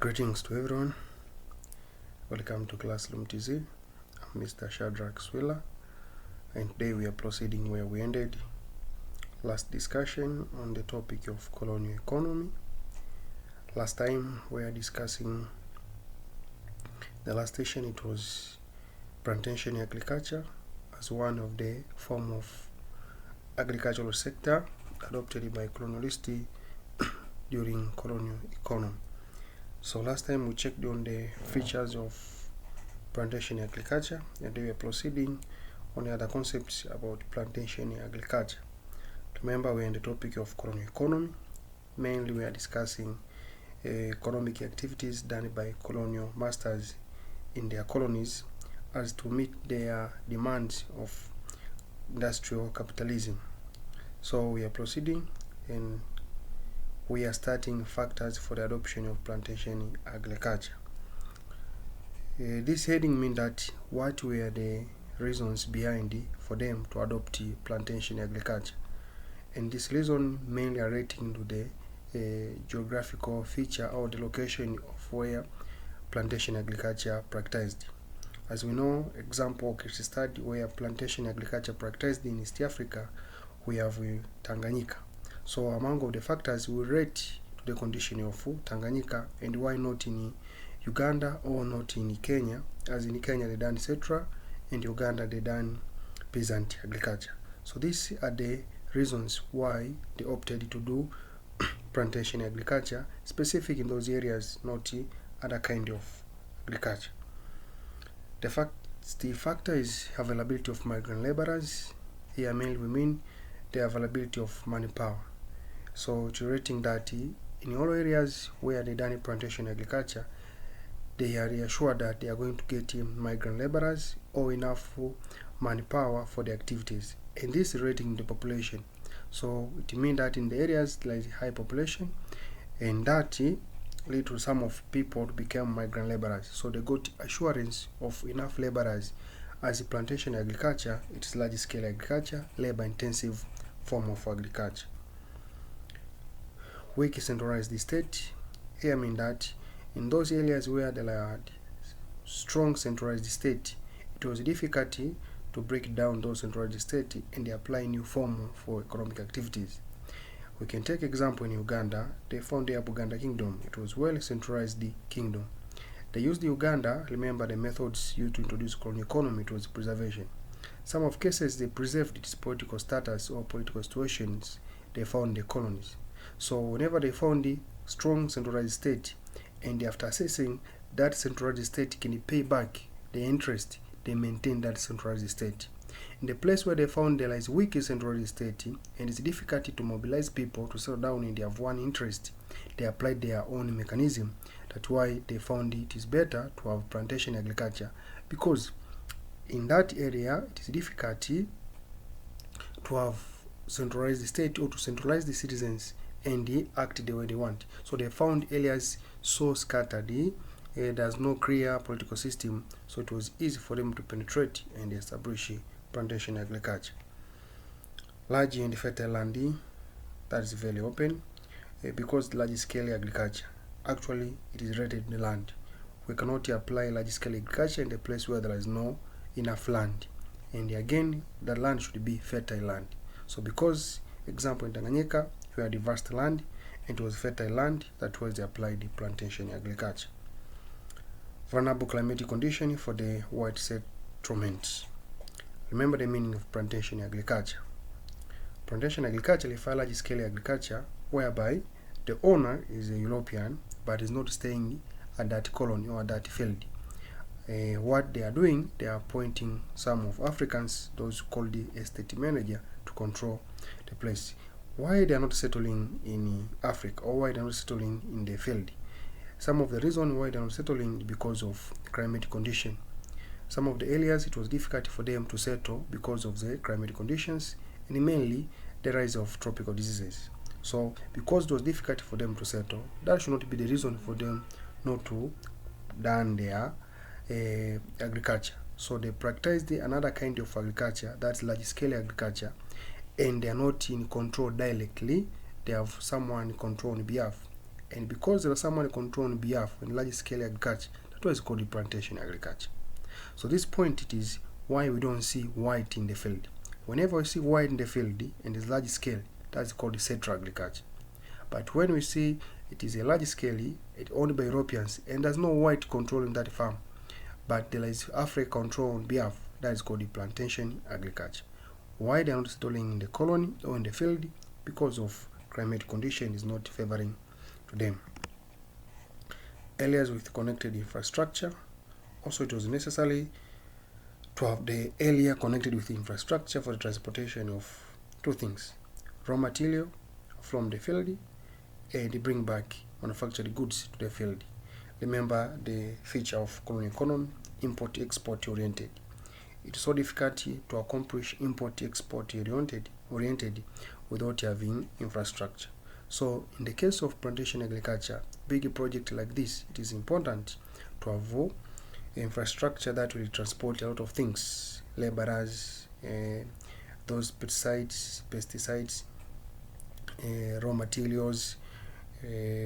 Greetings to everyone. Welcome to Classroom TZ. I'm Mr. Shadrach Swiller, and today we are proceeding where we ended last discussion on the topic of colonial economy. Last time we are discussing the last session. It was plantation agriculture as one of the form of agricultural sector adopted by colonialists during colonial economy. So last time we checked on the features of plantation agriculture, and we are proceeding on the other concepts about plantation agriculture. Remember, we are in the topic of colonial economy. Mainly we are discussing economic activities done by colonial masters in their colonies as to meet their demands of industrial capitalism. So we are proceeding, and we are starting factors for the adoption of plantation agriculture. This heading means that what were the reasons behind for them to adopt plantation agriculture, and this reason mainly relating to the geographical feature or the location of where plantation agriculture practiced. As we know, example case study where plantation agriculture practiced in East Africa, we have Tanganyika. So among of the factors we rate to the condition of Tanganyika, and why not in Uganda or not in Kenya, as in Kenya they done settler and Uganda they done peasant agriculture. So these are the reasons why they opted to do plantation agriculture, specific in those areas, not other kind of agriculture. The factor is availability of migrant laborers. Here mainly we mean the availability of manpower. So to rating that in all areas where they done plantation agriculture, they are reassured that they are going to get migrant laborers or enough manpower for the activities, and this is rating the population. So it means that in the areas like high population, and that lead to some of people to become migrant laborers. So they got assurance of enough laborers, as plantation agriculture, it is large scale agriculture, labor intensive form of agriculture. Weak centralized state. Here I mean that in those areas where there are strong centralized state, it was difficult to break down those centralized state and apply new form for economic activities. We can take example in Uganda. They found the Buganda kingdom. It was well centralized kingdom. They used Uganda. Remember the methods used to introduce colonial economy. It was preservation. Some of cases they preserved its political status or political situations they found the colonies. So whenever they found the strong centralized state, and after assessing that centralized state can pay back the interest, they maintain that centralized state. In the place where they found there is weak centralized state and it's difficult to mobilize people to settle down in their one interest, they applied their own mechanism. That's why they found it is better to have plantation agriculture, because in that area it is difficult to have centralized state or to centralize the citizens and they act the way they want. So they found areas so scattered, there's no clear political system, so it was easy for them to penetrate and establish plantation agriculture. Large and fertile land, that is very open, because large scale agriculture, actually it is rated in the land. We cannot apply large scale agriculture in a place where there is no enough land, and again the land should be fertile land. So because example in Tanganyika we had vast land and it was fertile land, that was applied the plantation agriculture. Vulnerable climatic condition for the white settlements. Remember the meaning of plantation agriculture. Plantation agriculture is a large scale agriculture whereby the owner is a European but is not staying at that colony or that field. What they are doing, they are appointing some of Africans, those called the estate manager, to control the place. Why they are not settling in Africa, or why they are not settling in the field? Some of the reason why they are not settling is because of climatic condition. Some of the areas it was difficult for them to settle because of the climatic conditions, and mainly the rise of tropical diseases. So because it was difficult for them to settle, that should not be the reason for them not to done their agriculture. So they practiced another kind of agriculture, that's large scale agriculture, and they are not in control directly. They have someone in control on behalf. And because there was someone controlling behalf in large scale agriculture, that was called the plantation agriculture. So this point, it is why we don't see white in the field. Whenever we see white in the field and it's large scale, that's called the settler agriculture. But when we see it is a large scale, it's owned by Europeans, and there's no white controlling that farm, but there is Africa control on behalf, that is called the plantation agriculture. Why they are not settling in the colony or in the field? Because of climate condition is not favoring to them. Areas with connected infrastructure. Also, it was necessary to have the area connected with infrastructure for the transportation of two things: raw material from the field and bring back manufactured goods to the field. Remember the feature of colonial economy, import-export oriented. It's so difficult to accomplish import-export oriented without having infrastructure. So in the case of plantation agriculture, big project like this, it is important to have infrastructure that will transport a lot of things: laborers, those pesticides, raw materials,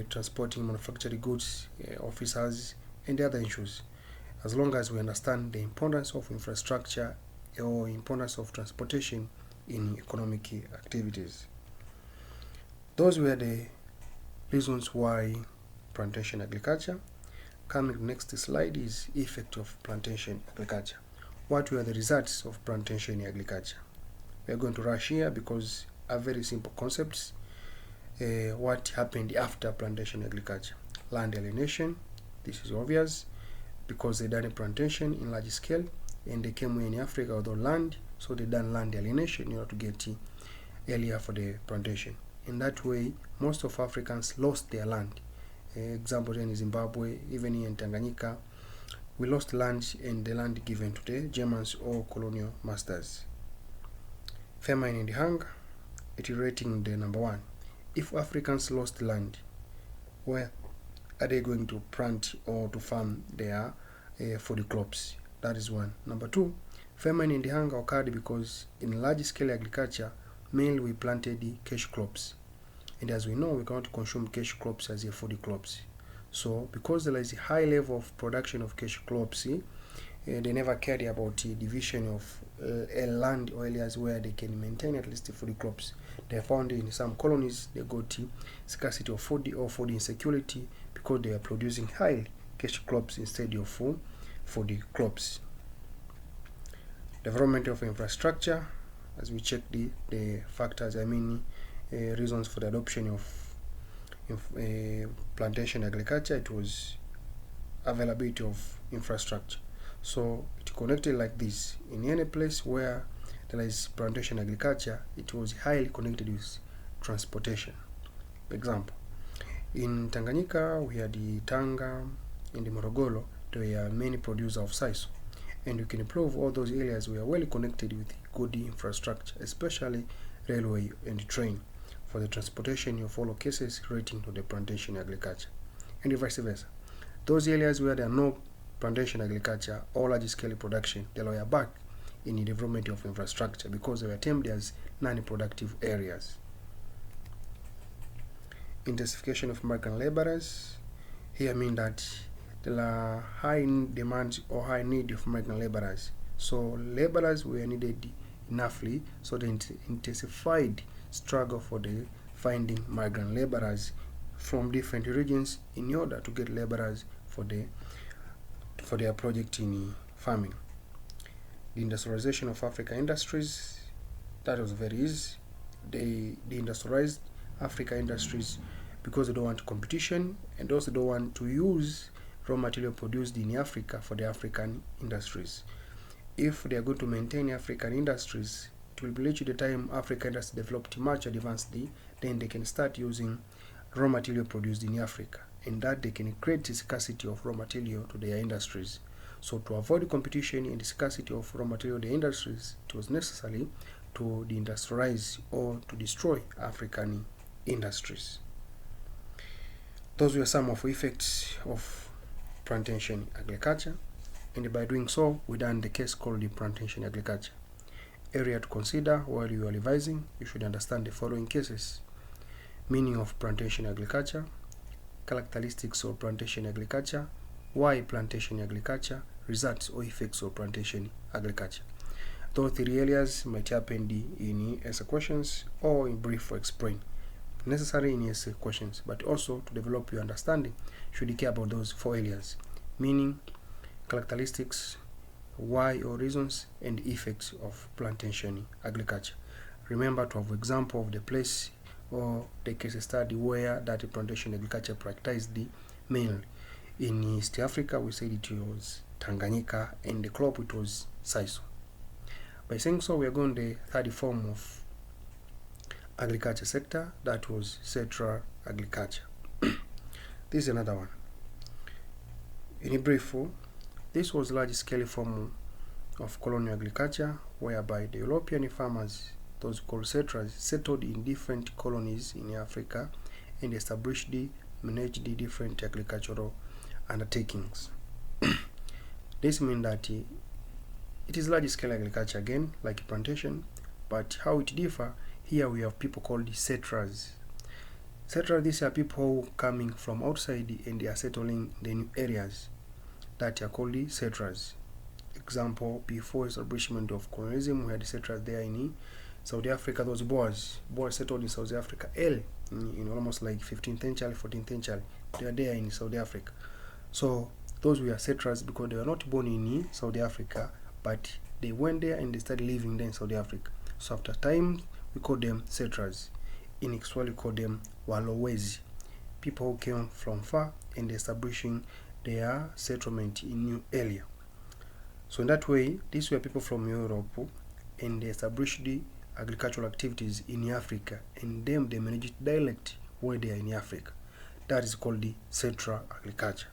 transporting manufactured goods, officers, and other issues. As long as we understand the importance of infrastructure or importance of transportation in economic activities. Those were the reasons why plantation agriculture. Coming to the next slide is effect of plantation agriculture. What were the results of plantation agriculture? We are going to rush here because are very simple concepts. What happened after plantation agriculture? Land alienation. This is obvious because they done a plantation in large scale and they came in Africa without land, so they done land alienation in order to get area for the plantation. In that way, most of Africans lost their land. Example in Zimbabwe, even here in Tanganyika, we lost land and the land given to the Germans or colonial masters. Famine and hunger, it is rating the number one. If Africans lost land, where are they going to plant or to farm their food crops? That is one. Number two, famine and hunger occurred because in large scale agriculture, mainly we planted the cash crops. And as we know, we cannot consume cash crops as a food crops. So because there is a high level of production of cash crops, they never cared about the division of land or areas where they can maintain at least the food crops. They found in some colonies they got scarcity of food or food insecurity because they are producing high cash crops instead of food crops. Development of infrastructure, as we check the factors, reasons for the adoption of plantation agriculture, it was availability of infrastructure. So it connected like this. In any place where there is plantation agriculture, it was highly connected with transportation. For example, in Tanganyika, we had the Tanga and the Morogoro, they are many producers of sisal. And you can prove all those areas were well connected with good infrastructure, especially railway and train, for the transportation of all cases relating to the plantation agriculture, and vice versa. Those areas where there are no plantation agriculture or large scale production, they were back in the development of infrastructure because they were termed as non-productive areas. Intensification of migrant laborers. Here I mean that there are high demands or high need of migrant laborers. So laborers were needed enoughly, so they intensified struggle for the finding migrant laborers from different regions in order to get laborers for their project in farming. The industrialization of Africa industries, that was very easy. They industrialized Africa industries because they don't want competition and also don't want to use raw material produced in Africa for the African industries. If they are going to maintain African industries, it will be reached the time Africa industry developed much advanced, then they can start using raw material produced in Africa, and that they can create a scarcity of raw material to their industries. So to avoid competition and the scarcity of raw material to the industries, it was necessary to deindustrialize or to destroy African industries. Those were some of the effects of plantation agriculture, and by doing so, we done the case called the plantation agriculture. Area to consider while you are revising, you should understand the following cases: meaning of plantation agriculture, characteristics of plantation agriculture, why plantation agriculture, results or effects of plantation agriculture. Those three areas might happen in essay questions or in brief or explain. Necessary in essay questions, but also to develop your understanding, should you care about those four areas, meaning characteristics, why or reasons, and effects of plantation agriculture. Remember to have example of the place or the case study where that plantation agriculture practiced mainly. In East Africa, we said it was Tanganyika, and the crop it was sisal. By saying so, we are going to the third form of agriculture sector, that was central agriculture. This is another one. In brief, this was large-scale form of colonial agriculture, whereby the European farmers, those called settlers, settled in different colonies in Africa and established, managed the different agricultural undertakings. This means that it is large-scale agriculture again, like plantation, but how it differ, here we have people called settlers. Settlers, these are people coming from outside and they are settling the new areas that are called the settlers. Example, before establishment of colonialism, we had settlers there in South Africa. Those Boers settled in South Africa early, in almost like 15th century, 14th century. They are there in South Africa. So those were settlers because they were not born in South Africa, but they went there and they started living there in South Africa. So after time, we call them settlers. In Kiswahili, we call them walowezi, people who came from far and establishing their settlement in new area. So in that way, these were people from Europe and they established the agricultural activities in Africa, and them they managed dialect where they are in Africa. That is called the central agriculture.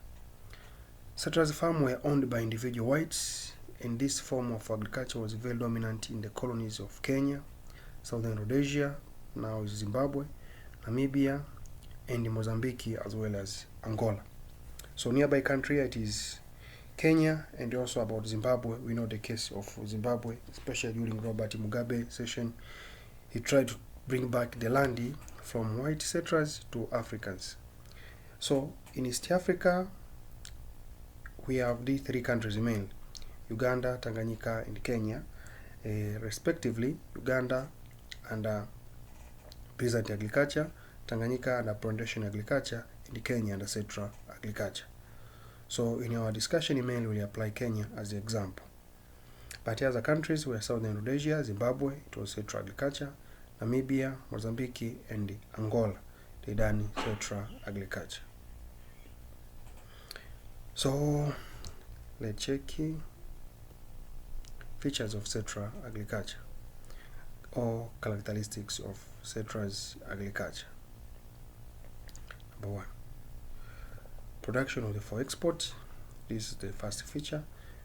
Settlers' farms were owned by individual whites, and this form of agriculture was very dominant in the colonies of Kenya, Southern Rhodesia, now Zimbabwe, Namibia, and Mozambique, as well as Angola. So nearby country, it is Kenya, and also about Zimbabwe. We know the case of Zimbabwe, especially during Robert Mugabe session. He tried to bring back the land from white settlers to Africans. So in East Africa, we have these three countries mainly: Uganda, Tanganyika, and Kenya, respectively. Uganda under peasant agriculture, Tanganyika under plantation agriculture, and Kenya under central agriculture. So in our discussion, mainly we apply Kenya as the example. But other countries were Southern Rhodesia, Zimbabwe, it was central agriculture, Namibia, Mozambique, and Angola, they done central agriculture. So let's check features of central agriculture or characteristics of central agriculture. Number one, production of the for export. This is the first feature,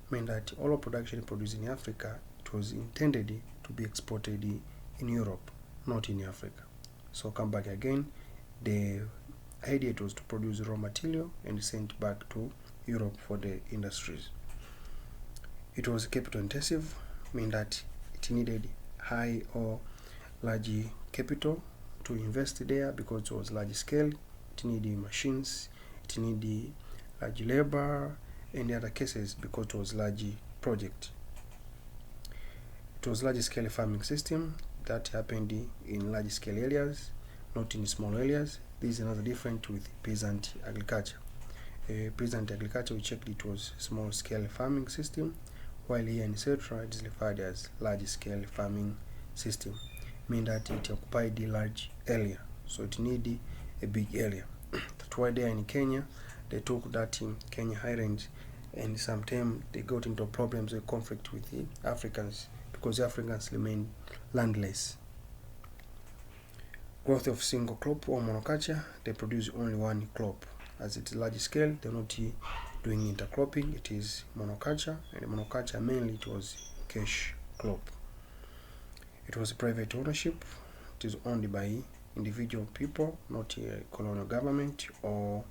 meaning that all of production produced in Africa, it was intended to be exported in Europe, not in Africa. So come back again, the idea was to produce raw material and send back to Europe for the industries. It was capital intensive, meaning that it needed high or large capital to invest there because it was large scale. It needed machines, it needed large labor, and the other cases because it was large project. It was large scale farming system that happened in large scale areas, not in small areas. This is another difference with peasant agriculture. Peasant agriculture, we checked, it was small scale farming system, while here in Central it is referred as large scale farming system, meaning that it occupied a large area, so it needed a big area. That's why there in Kenya, they took that in Kenya Highlands, and sometimes they got into problems and conflict with the Africans because the Africans remained landless. Growth of single crop or monoculture, they produce only one crop. As it is large scale, they're not doing intercropping, it is monoculture, and monoculture mainly it was cash crop. It was private ownership, it is owned by individual people, not a colonial government or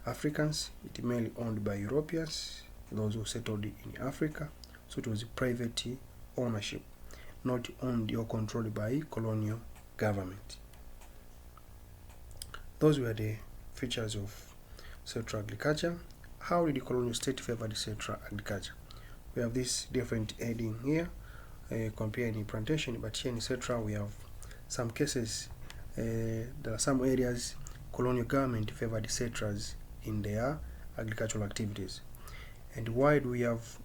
Africans. It mainly owned by Europeans, those who settled in Africa. So it was private ownership, not owned or controlled by colonial government. Those were the features of settled agriculture. How did the colonial state favor the settled agriculture? We have this different heading here, comparing plantation, but here in settled we have some cases. There are some areas colonial government favored the settlers in their agricultural activities. And why do we have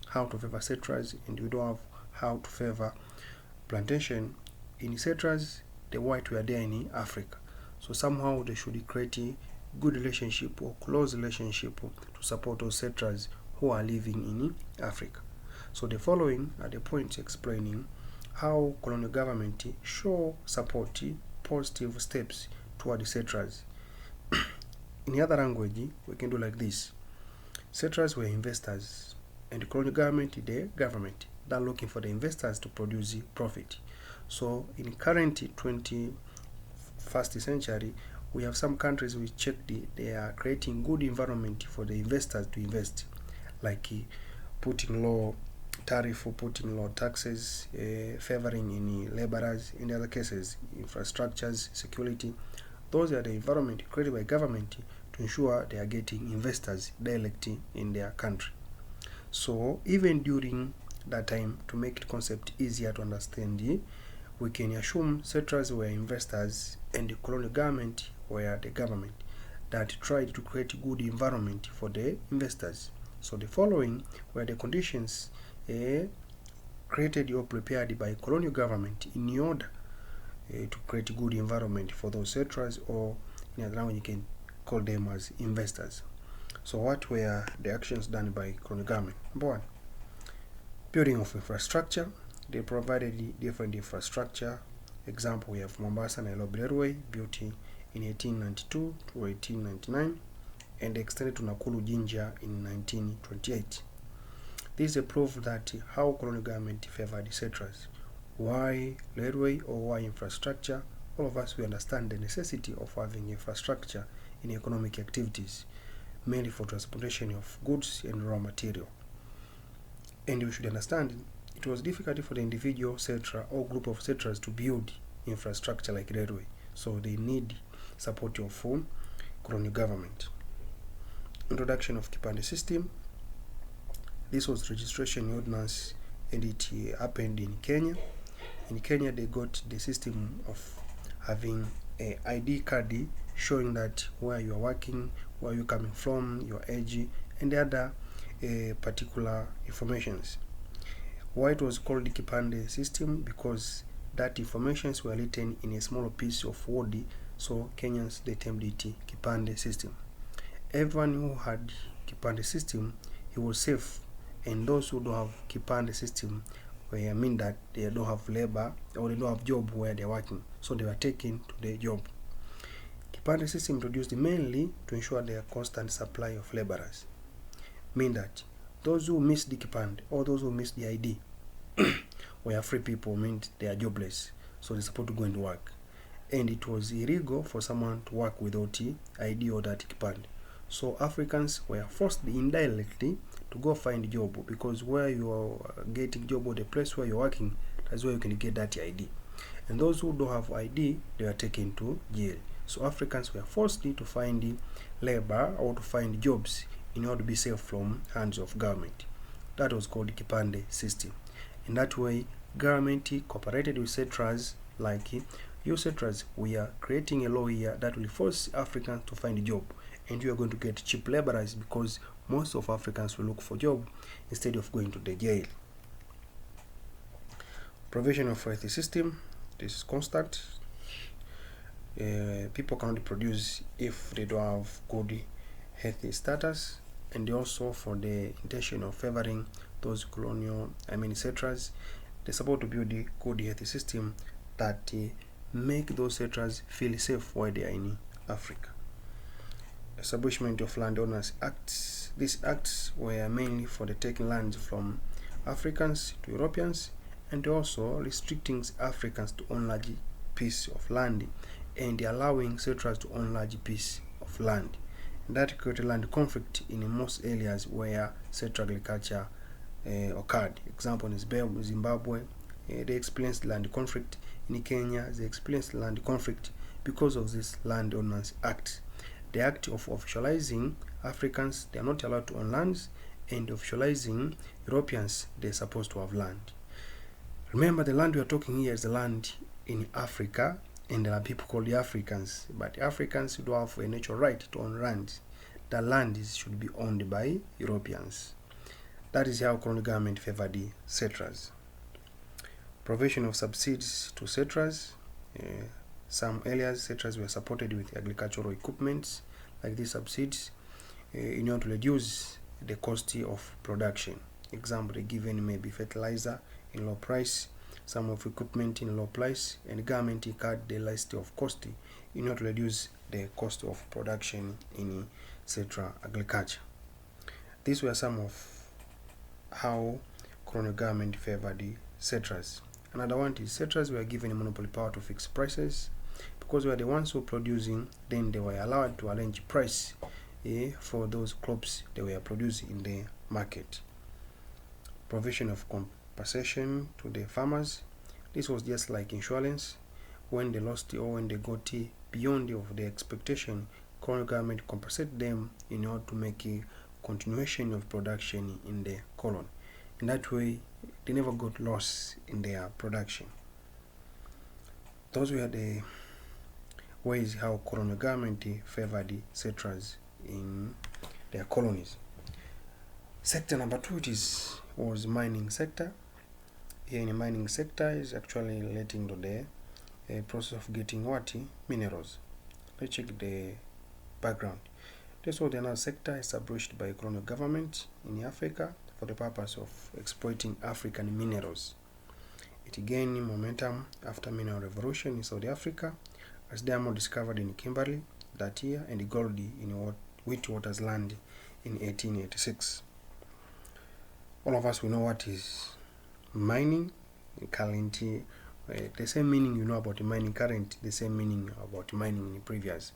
how to favor settlers and we don't have how to favor plantation? In settlers, the white were there in Africa, so somehow they should create a good relationship or close relationship to support those settlers who are living in Africa. So the following are the points explaining how colonial government show support positive steps toward the settlers. In the other language, we can do like this. Settlers were investors, and the colonial government, the government, that looking for the investors to produce profit. So in current 21st century, we have some countries which they are creating good environment for the investors to invest, like putting low tariff, putting low taxes, favoring any laborers. In other cases, infrastructures, security. Those are the environment created by government to ensure they are getting investors directly in their country. So even during that time, to make the concept easier to understand, we can assume settlers were investors and the colonial government were the government that tried to create a good environment for the investors. So the following were the conditions created or prepared by colonial government in order to create a good environment for those settlers, or in other language you can call them as investors. So what were the actions done by colonial government? Number one, building of infrastructure. They provided different infrastructure. Example, we have Mombasa Nairobi Railway, built in 1892 to 1899, and extended to Nakuru Jinja in 1928. This is a proof that how colonial government favored the settlers. Why railway or why infrastructure? All of us, we understand the necessity of having infrastructure in economic activities, mainly for transportation of goods and raw material. And we should understand it was difficult for the individual settler or group of settlers to build infrastructure like railway, so they need support of colonial government. Introduction of Kipande system. This was registration ordinance, and it happened in Kenya. In Kenya, they got the system of having a ID card showing that where you are working, where you are coming from, your age, and the other particular informations. Why it was called the Kipande system? Because that informations were written in a small piece of wood, so Kenyans, they termed it Kipande system. Everyone who had Kipande system, he was safe, and those who don't have Kipande system, I mean that they don't have labor or they don't have job where they're working, so they were taken to the job. Kipande system introduced mainly to ensure their constant supply of laborers, mean that those who missed the Kipande or those who missed the ID were free people, meant they are jobless, so they're supposed to go and work. And it was illegal for someone to work without ID or that Kipande. So Africans were forced indirectly to go find a job, because where you are getting job or the place where you're working, that's where you can get that ID. And those who don't have ID, they are taken to jail. So Africans were forced to find labor or to find jobs in order to be safe from hands of government. That was called the Kipande system. In that way, government cooperated with settlers, like you settlers, we are creating a law here that will force Africans to find a job, and you are going to get cheap laborers, because most of Africans will look for job instead of going to the jail. Provision of healthy system. This is constant. People cannot produce if they don't have good healthy status, and also for the intention of favoring those colonial, settlers, they're supposed to build a good healthy system that make those settlers feel safe while they are in Africa. Establishment of Landowners Acts. These acts were mainly for the taking land from Africans to Europeans, and also restricting Africans to own large piece of land and allowing settlers to own large piece of land. And that created land conflict in most areas where settler agriculture occurred. Example is Zimbabwe. They experienced land conflict. In Kenya, they experienced land conflict because of this Landowners Act. the act of officializing Africans, they are not allowed to own lands, and officializing Europeans, they're supposed to have land. Remember, the land we are talking here is the land in Africa, and there are people called the Africans, but Africans do have a natural right to own land. The land should be owned by Europeans. That is how colonial government favored the settlers. Provision of subsidies to settlers. Some areas, settlers were supported with agricultural equipment, like these subsidies, in order to reduce the cost of production. Example, they given maybe fertilizer in low price, some of equipment in low price, and the government cut the list of cost in order to reduce the cost of production in settler agriculture. These were some of how colonial government favored the settlers. Another one is settlers were given a monopoly power to fix prices. Because we are the ones who are producing, then they were allowed to arrange price for those crops they were producing in the market. Provision of compensation to the farmers. This was just like insurance. When they lost or when they got beyond of the expectation, colonial government compensated them in order to make a continuation of production in the colony. In that way, they never got loss in their production. Those were the ways how colonial government favored the settlers in their colonies. Sector number 2 was mining sector. Here in the mining sector is actually relating to the process of getting what? Minerals. Let's check the background. This was another sector established by colonial government in Africa for the purpose of exploiting African minerals. It gained momentum after mineral revolution in South Africa, as diamond discovered in Kimberley that year and gold in Witwatersrand land in 1886. All of us, we know what is mining. Currently, the same meaning you know about mining current, the same meaning about mining in the previous.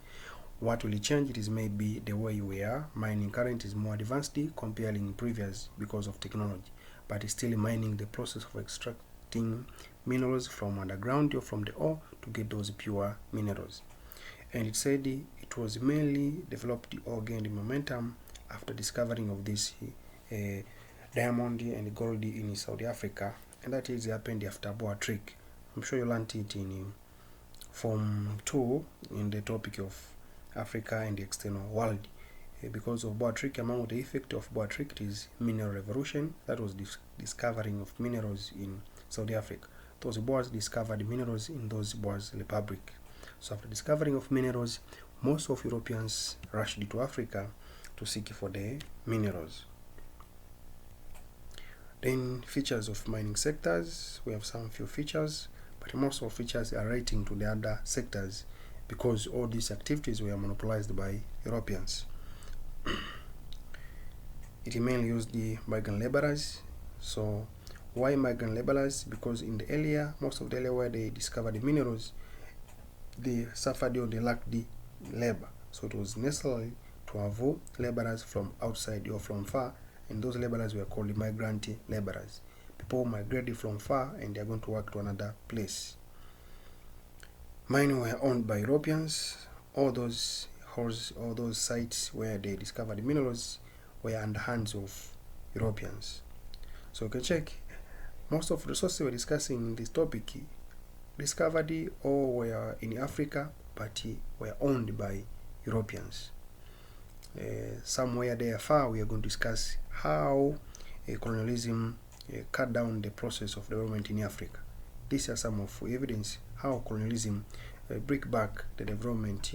What will change it is maybe the way we are mining current is more advanced comparing previous because of technology, but it's still mining, the process of extracting minerals from underground or from the ore to get those pure minerals. And it said it was mainly developed or gained momentum after discovering of this diamond and gold in South Africa, and that is happened after Boer trick. I'm sure you learned it in Form 2 in the topic of Africa and the external world. Because of Boer trick, among the effect of Boer trick is mineral revolution. That was discovering of minerals in South Africa. Those Boers discovered minerals in those Boers republic. So after discovering of minerals, most of Europeans rushed to Africa to seek for the minerals. Then features of mining sectors, we have some few features, but most of features are relating to the other sectors because all these activities were monopolized by Europeans. It mainly used the migrant laborers. So why migrant laborers? Because in the area, most of the area where they discovered the minerals, they suffered or they lacked the labor. So it was necessary to have laborers from outside or from far, and those laborers were called migrant laborers. People migrated from far and they are going to work to another place. Mines were owned by Europeans. All those holes, all those sites where they discovered the minerals were in the hands of Europeans. So you can check most of the resources we're discussing in this topic discovered or were in Africa but were owned by Europeans. Somewhere there far we are going to discuss how colonialism cut down the process of development in Africa. These are some of evidence how colonialism bring back the development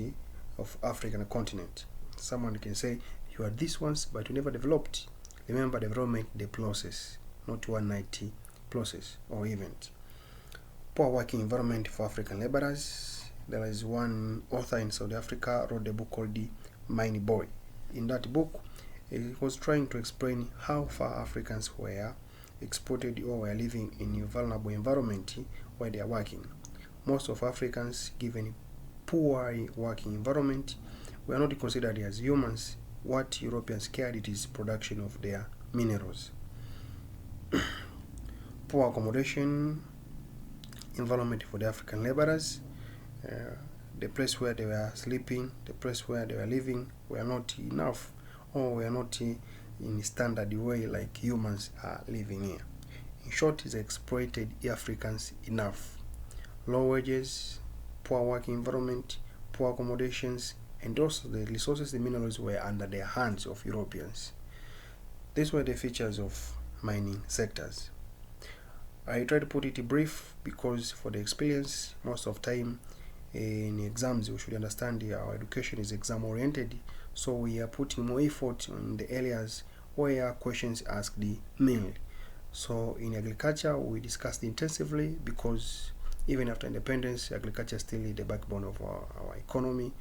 of African continent. Someone can say you are these ones but you never developed. Remember, development the process, not one night process or event. Poor working environment for African laborers. There is one author in South Africa wrote a book called The Mine Boy. In that book, he was trying to explain how far Africans were exported or were living in a vulnerable environment where they are working. Most of Africans, given poor working environment, were not considered as humans. What Europeans cared it is production of their minerals. Poor accommodation environment for the African laborers. the place where they were sleeping, the place where they were living were not enough, or were not in standard way like humans are living here. In short, it's exploited Africans enough. Low wages, poor working environment, poor accommodations, and also the resources, the minerals were under the hands of Europeans. These were the features of mining sectors. I try to put it brief because for the experience, most of time in exams we should understand our education is exam oriented, so we are putting more effort on the areas where questions asked mainly. So in agriculture we discussed intensively because even after independence, agriculture is still the backbone of our economy,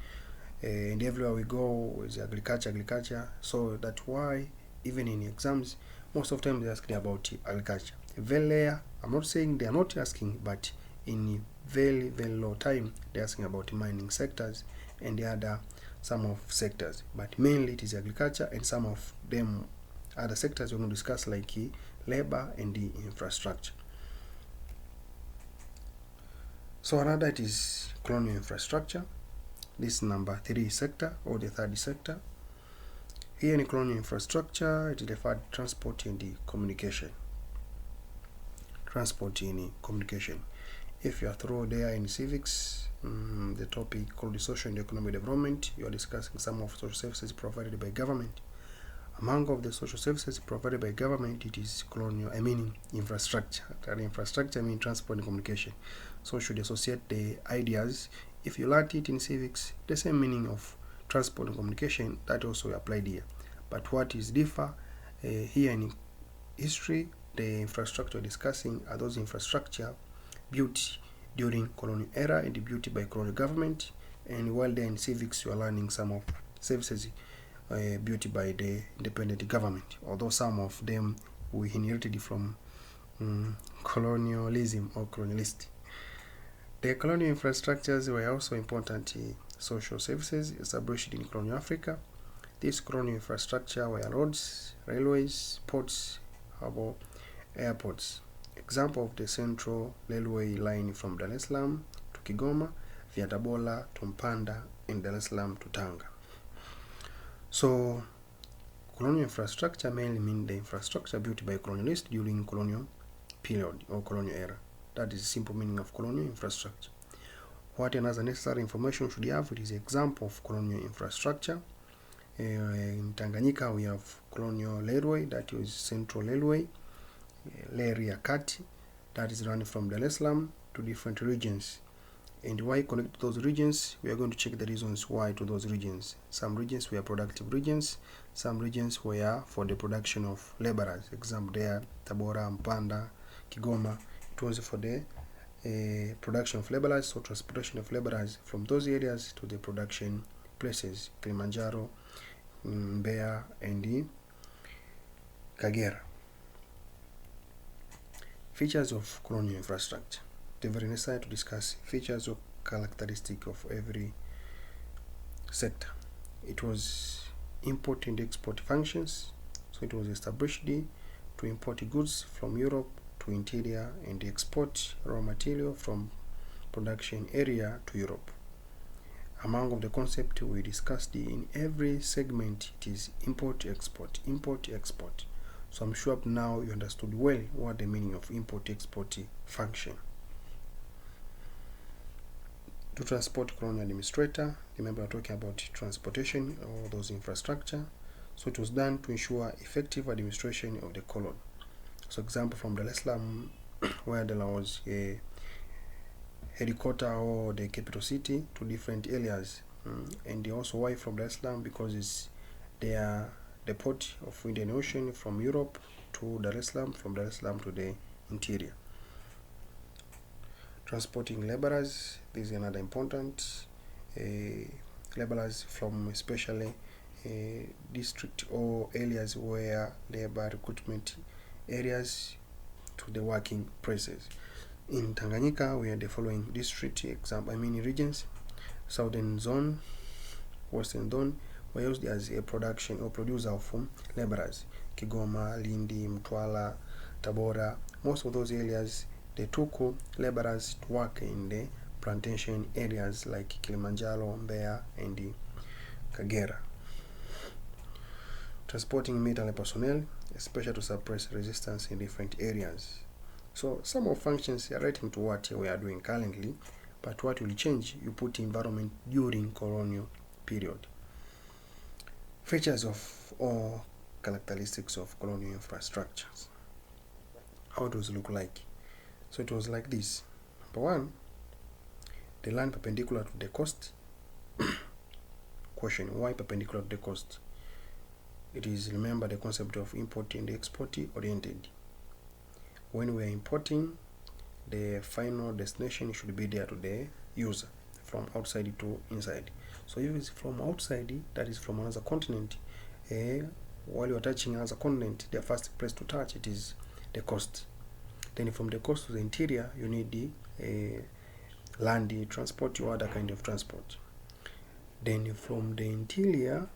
and everywhere we go is agriculture. So that's why even in exams most of the time they ask about agriculture. Very rare, I'm not saying they are not asking, but in very low time they're asking about mining sectors and the other some of sectors, but mainly it is agriculture, and some of them other sectors we're going to discuss like labor and the infrastructure. So another it is colonial infrastructure. This is number 3 sector, or the third sector. Here in colonial infrastructure, it is referred to transport and the communication. Transport and communication. If you are through there in civics, the topic called the social and economic development, you are discussing some of social services provided by government. Among of the social services provided by government, it is infrastructure. That infrastructure means transport and communication. So should associate the ideas. If you learned it in civics, the same meaning of transport and communication, that also applied here. But what is differ here in history, the infrastructure discussing are those infrastructure built during colonial era and built by colonial government, and while there in civics you are learning some of services built by the independent government, although some of them we inherited from colonialism or colonialist. The colonial infrastructures were also important social services established in colonial Africa. This colonial infrastructure were roads, railways, ports, harbour, airports. Example of the central railway line from Dar es Salaam to Kigoma, via Tabora to Mpanda, and Dar es Salaam to Tanga. So colonial infrastructure mainly mean the infrastructure built by colonialists during colonial period or colonial era. That is the simple meaning of colonial infrastructure. What another necessary information should you have? It is an example of colonial infrastructure. In Tanganyika we have colonial railway, that is central railway, Leri Akati, that is running from Dar es Salaam to different regions. And why connect to those regions? We are going to check the reasons why to those regions. Some regions were productive regions, some regions were for the production of laborers. Example there, Tabora, Mpanda, Kigoma, it was for the production of laborers, so transportation of laborers from those areas to the production places, Kilimanjaro, Mbeya, and the Kagera. Features of colonial infrastructure. It is very necessary to discuss features or characteristics of every sector. It was import and export functions, so it was established to import goods from Europe to interior and export raw material from production area to Europe. Among of the concepts we discussed in every segment, it is import export, import export. So I'm sure up now you understood well what the meaning of import export function. To transport colonial administrator, remember we're talking about transportation or those infrastructure. So it was done to ensure effective administration of the colony. So example from Dar es Salaam, where there was a headquarter or the capital city, to different areas, and also why from Dar es Salaam, because it's the port of Indian Ocean from Europe to Dar es Salaam, from Dar es Salaam to the interior. Transporting laborers, this is another important laborers from especially district or areas where labor recruitment areas to the working places. In Tanganyika we have the following district regions: Southern Zone, Western Zone were used as a production or producer of laborers. Kigoma, Lindi, Mtwara, Tabora, most of those areas they took laborers to work in the plantation areas like Kilimanjaro, Mbeya, and Kagera. Transporting military personnel, especially to suppress resistance in different areas. So some of functions are relating to what we are doing currently, but what will change, you put environment during colonial period. Features of or characteristics of colonial infrastructures. How it was look like. So it was like this. Number one, the land perpendicular to the coast. Question, why perpendicular to the coast? It is, remember, the concept of import and export oriented. When we are importing, the final destination should be there to the user, from outside to inside. So if it's from outside, that is from another continent, while you are touching another continent, the first place to touch it is the coast. Then from the coast to the interior, you need the land transport or other kind of transport. Then from the interior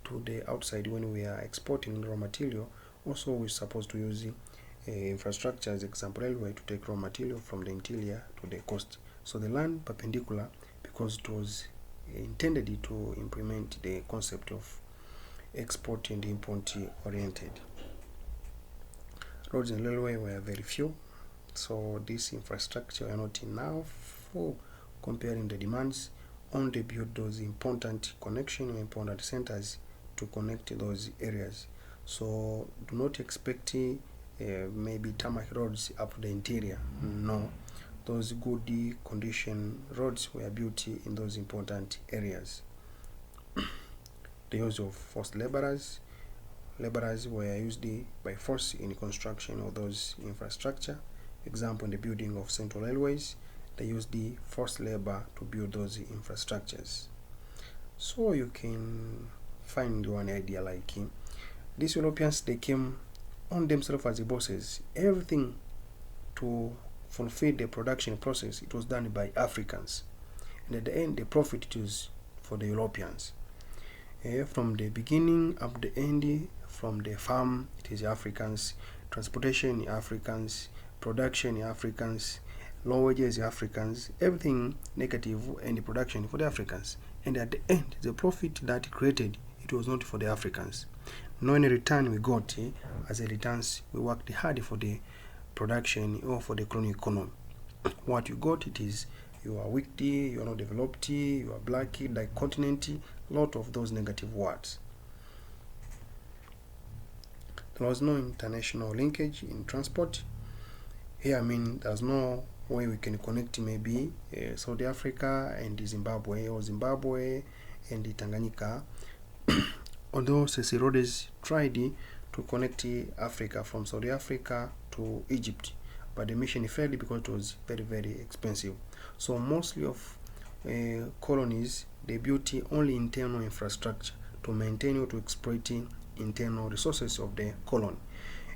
to the outside, when we are exporting raw material, also we're supposed to use infrastructure, as example railway, to take raw material from the interior to the coast. So the land perpendicular, because it was intended to implement the concept of export and import oriented. Roads and railway were very few, so this infrastructure are not enough for comparing the demands. Only build those important connection or important centers to connect those areas. So do not expect maybe tarmac roads up to the interior. No, those good condition roads were built in those important areas. The use of forced laborers. Laborers were used by force in construction of those infrastructure. Example, in the building of central railways, they used the forced labor to build those infrastructures. So you can find one idea like these Europeans, they came on themselves as the bosses. Everything to fulfill the production process, it was done by Africans. And at the end, the profit it is for the Europeans. From the beginning up the end, from the farm, it is Africans. Transportation, Africans. Production, Africans. Low wages, Africans. Everything negative and the production for the Africans. And at the end, the profit that created, it was not for the Africans. No any return we got as a returns, we worked hard for the production or for the colonial economy. What you got, it is you are weak, you are not developed, you are black, like continent, lot of those negative words. There was no international linkage in transport. Here I mean there's no way we can connect maybe South Africa and Zimbabwe, or Zimbabwe and Tanganyika. Although Cecil Rhodes tried to connect Africa from South Africa to Egypt, but the mission failed because it was very, very expensive. So mostly of colonies, they built only internal infrastructure to maintain or to exploit internal resources of the colony.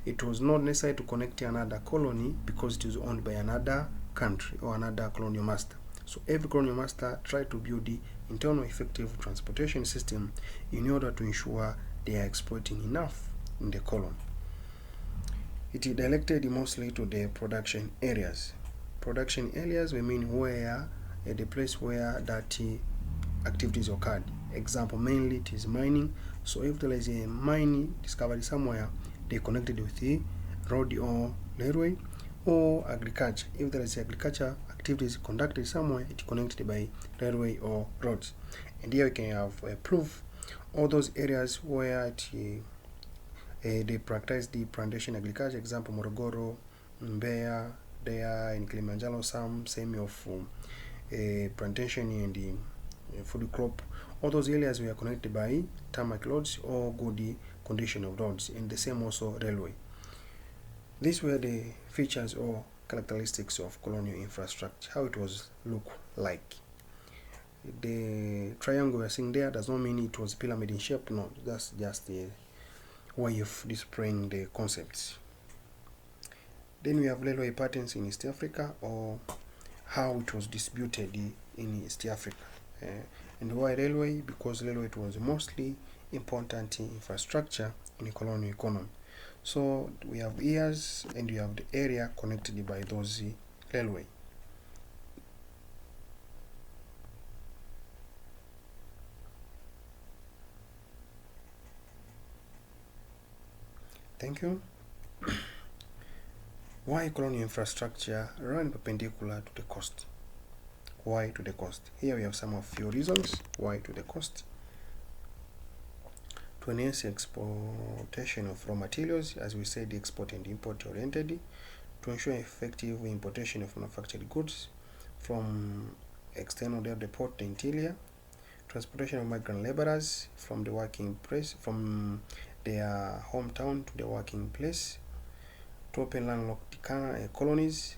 It was not necessary to connect another colony because it is owned by another country or another colonial master. So every colonial master tried to build the internal effective transportation system in order to ensure they are exploiting enough in the colony. It is directed mostly to the production areas. Production areas we mean where the place where that activities occurred. Example, mainly it is mining. So if there is a mine discovered somewhere, they connected with the road or railway, or agriculture. If there is agriculture activities conducted somewhere, it connected by railway or roads. And here we can have proof all those areas where they practice the plantation agriculture. Example, Morogoro, Mbeya, there in Kilimanjaro, some semi of plantation and the food crop. All those areas were connected by tarmac roads or good condition of roads, and the same also railway. These were the features or characteristics of colonial infrastructure, how it was look like. The triangle we are seeing there does not mean it was pyramid in shape. No, that's just the way of displaying the concepts. Then we have railway patterns in East Africa, or how it was distributed in East Africa. And why railway? Because railway it was mostly important infrastructure in the colonial economy. So we have years and we have the area connected by those railway. Thank you. Why colonial infrastructure run perpendicular to the coast? Why to the coast? Here we have some of few reasons why to the coast. To enhance exportation of raw materials, as we said, export and import oriented. To ensure effective importation of manufactured goods from external deport to interior. Transportation of migrant laborers from the working place, from their hometown to the working place. To open landlocked colonies.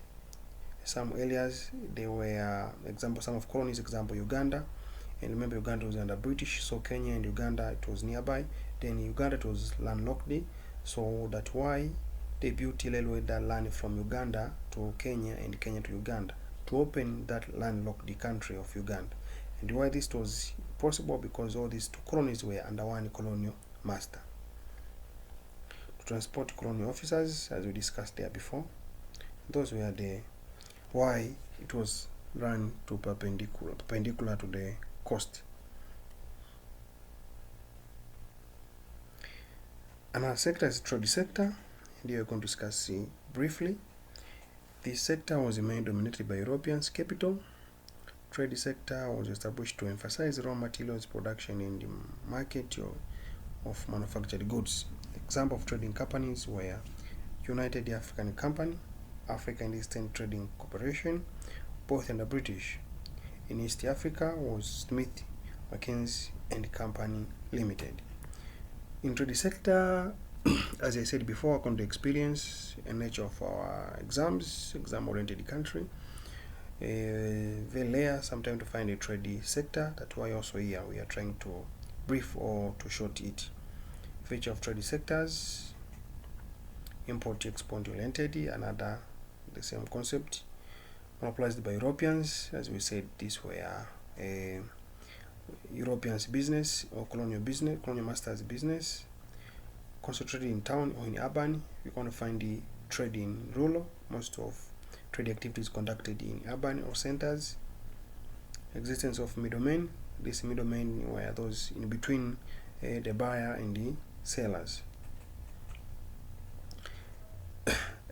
Some areas, they were, some of colonies, example Uganda. And remember, Uganda was under British, so Kenya and Uganda, it was nearby. Then Uganda, it was landlocked, so that's why they built railway that land from Uganda to Kenya and Kenya to Uganda to open that landlocked country of Uganda. And why this was possible? Because all these two colonies were under one colonial master. To transport colonial officers, as we discussed there before, those were the why it was run to perpendicular to the coast. Another sector is trade sector, and here we're going to discuss briefly. This sector was mainly dominated by Europeans' capital. Trade sector was established to emphasize raw materials production in the market of manufactured goods. Example of trading companies were United African Company, Africa and Eastern Trading Corporation, both under British. In East Africa was Smith, Mackenzie and Company Limited. In trade sector, as I said before, according to experience and nature of our exam-oriented country, very rare sometimes to find a trade sector. That's why also here we are trying to brief or to short it. Feature of trade sectors: import-export oriented, another the same concept, monopolized by Europeans. As we said, these were Europeans' business or colonial masters' business. Concentrated in town or in urban, you're going to find the trade in rural. Most of trade activities conducted in urban or centers. Existence of middlemen. These middlemen were those in between the buyer and the sellers.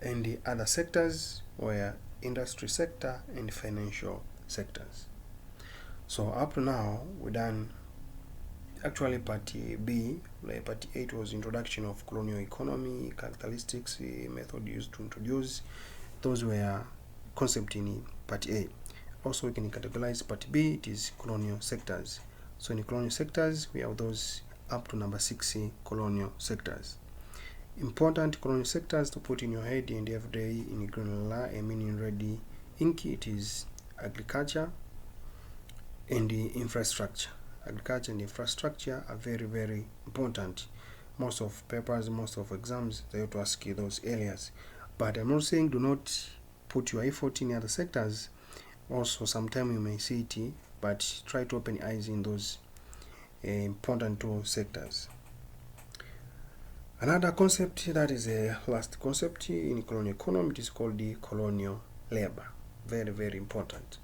And the other sectors were industry sector and financial sectors. So up to now, we're done. Actually, part B, like part 8 was introduction of colonial economy, characteristics, method used to introduce. Those were concept in part A. Also, we can categorize part B, it is colonial sectors. So in colonial sectors, we have those up to number 6 colonial sectors. Important colonial sectors to put in your head and every day in green meaning ready ink, it is agriculture and the infrastructure. Agriculture and infrastructure are very, very important. Most of papers, most of exams, they have to ask you those areas. But I'm not saying do not put your effort in other sectors. Also, sometimes you may see it, but try to open your eyes in those important two sectors. Another concept that is a last concept in colonial economy, it is called the colonial labor. Very, very important.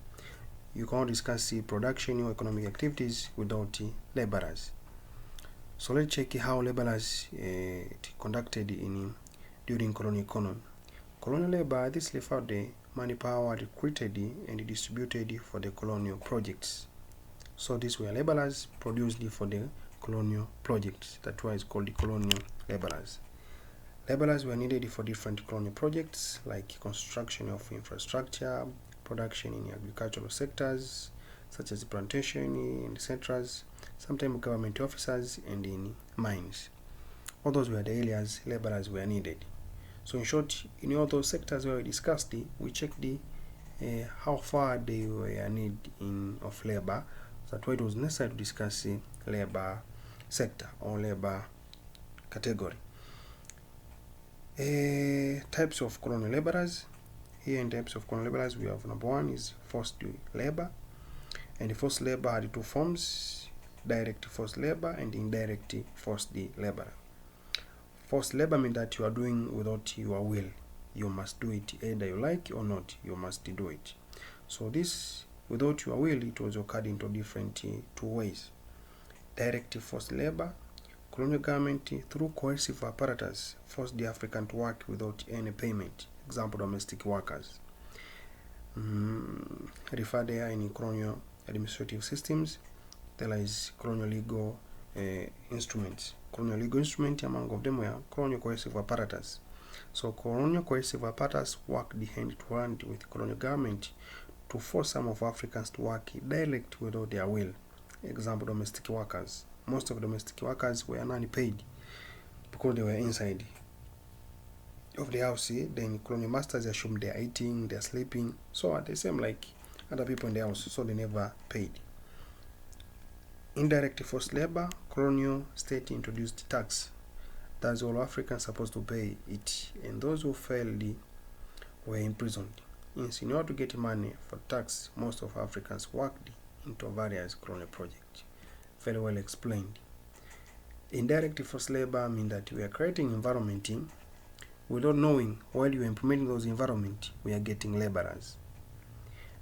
You cannot discuss production or economic activities without laborers. So let's check how laborers conducted during colonial economy. Colonial labor, this referred the manpower recruited and distributed for the colonial projects. So these were laborers produced for the colonial projects. That's why it's called the colonial laborers. Laborers were needed for different colonial projects like construction of infrastructure, production in agricultural sectors such as plantation, etc. Sometimes government officers and in mines. All those were the areas laborers were needed. So in short, in all those sectors where we discussed, we checked how far they were need of labor. So that's why it was necessary to discuss labor sector or labor category. Types of colonial laborers. Here in types of colonial laborers, we have number 1 is forced labor. And the forced labor had 2 forms: direct forced labor and indirect forced labor. Forced labor means that you are doing without your will. You must do it either you like or not. You must do it. So this without your will, it was occurred into different 2 ways. Direct forced labor, colonial government, through coercive apparatus, forced the African to work without any payment. Example, domestic workers. Referred there in colonial administrative systems. There is colonial legal instruments. Colonial legal instruments, among of them were colonial coercive apparatus. So colonial coercive apparatus worked hand to hand with colonial government to force some of Africans to work direct without their will. Example, domestic workers. Most of domestic workers were not paid because they were inside of the house. Then colonial masters assumed they're eating, they're sleeping, so they same like other people in the house, so they never paid. Indirect forced labor. Colonial state introduced tax. That's all Africans supposed to pay it, and those who failed were imprisoned. Yes, in order to get money for tax, most of Africans worked into various colonial projects. Very well explained. Indirect forced labor means that we are creating environment without knowing while you are implementing those environment, we are getting laborers.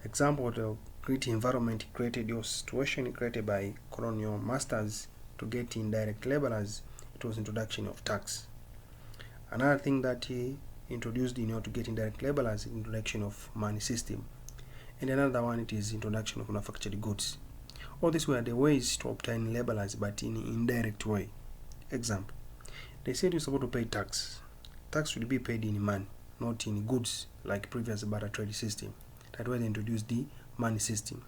Example, the great environment created your situation created by colonial masters to get indirect laborers. It was introduction of tax. Another thing that he introduced in order to get indirect laborers is introduction of money system. And another one, it is introduction of manufactured goods. All these were the ways to obtain laborers, but in an indirect way. Example, they said you're supposed to pay tax. Tax should be paid in money, not in goods like previous barter trade system. That way they introduced the money system.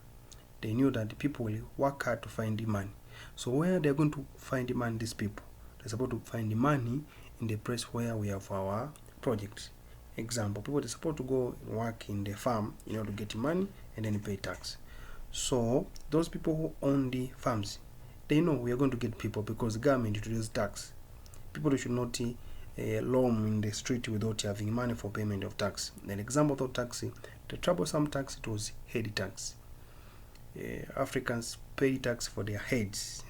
They knew that the people will work hard to find the money. So where they're going to find the money, these people, they're supposed to find the money in the place where we have our projects. Example, people are supposed to go and work in the farm in order to get money and then pay tax. So those people who own the farms, they know we are going to get people because the government introduced tax. People should not roam in the street without having money for payment of tax. An example of tax, the troublesome tax, it was head tax. Africans pay tax for their heads.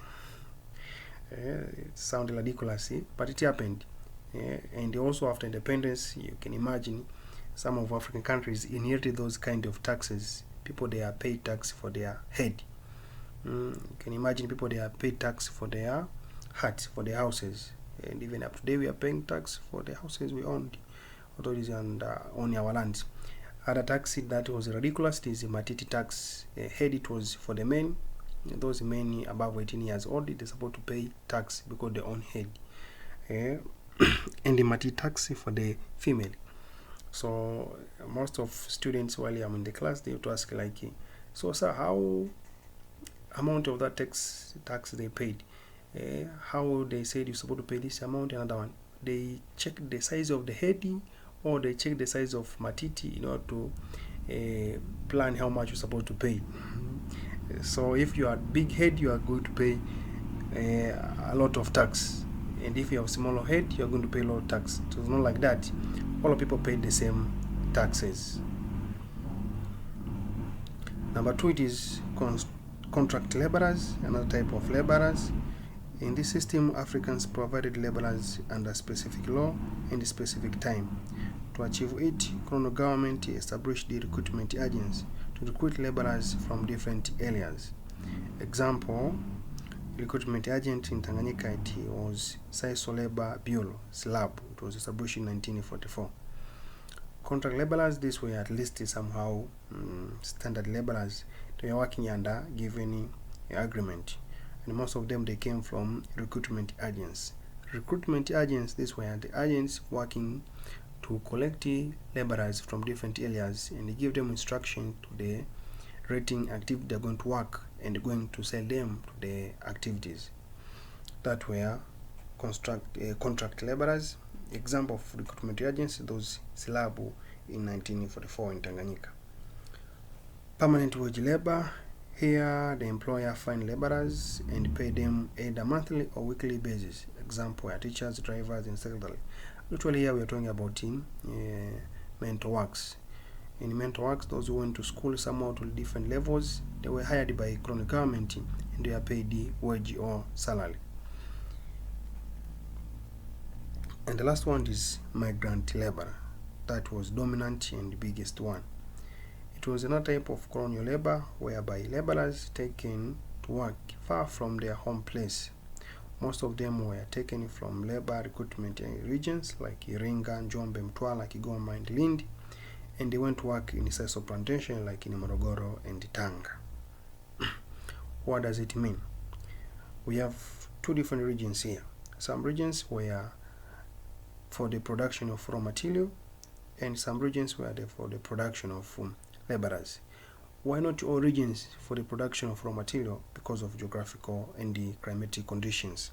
It sounded ridiculous, but it happened. And also after independence, you can imagine some of African countries inherited those kind of taxes. People, they are paid tax for their head. You can imagine people, they are paid tax for their huts, for their houses. And even up to today, we are paying tax for the houses we owned, authorities and on our lands. Other tax that was ridiculous is the matiti tax. Head, it was for the men. Those men above 18 years old, they're supposed to pay tax because they own head. And the matiti tax for the female. So most of students, while I'm in the class, they have to ask like, so sir, how amount of that tax they paid? How they said you're supposed to pay this amount? Another one, they check the size of the head, or they check the size of matiti in order to plan how much you're supposed to pay. So if you are big head, you are going to pay a lot of tax, and if you have smaller head, you are going to pay a lot of tax. So it's not like that. All of people pay the same taxes. Number 2, it is contract laborers, another type of laborers. In this system, Africans provided laborers under specific law and specific time. To achieve it, colonial government established the recruitment agents to recruit laborers from different areas. Example, recruitment agent in Tanganyika, it was Saiso Labor Bureau, SLAB. It was established in 1944. Contract laborers, these were at least somehow standard laborers. They were working under given agreement, and most of them, they came from recruitment agents. Recruitment agents, these were the agents working to collect laborers from different areas and give them instruction to the rating activity they're going to work and going to sell them to the activities. That were contract laborers. Example of recruitment agents, those Silabu in 1944 in Tanganyika. Permanent wage labor. Here, the employer find laborers and pay them either monthly or weekly basis. Example, are teachers, drivers, and secretary. Literally, here we are talking about mental works. In mental works, those who went to school somehow to different levels, they were hired by colonial government and they are paid the wage or salary. And the last one is migrant labor. That was dominant and the biggest one. It was another type of colonial labor whereby laborers taken to work far from their home place Most of them were taken from labor recruitment regions like Iringa, Njombe, Mtwara, Kigoma, and Lindi, and they went to work in sisal plantation like in Morogoro and Tanga. What does it mean? We have two different regions here. Some regions were for the production of raw material, and some regions were for the production of laborers. Why not all regions for the production of raw material? Because of geographical and the climatic conditions.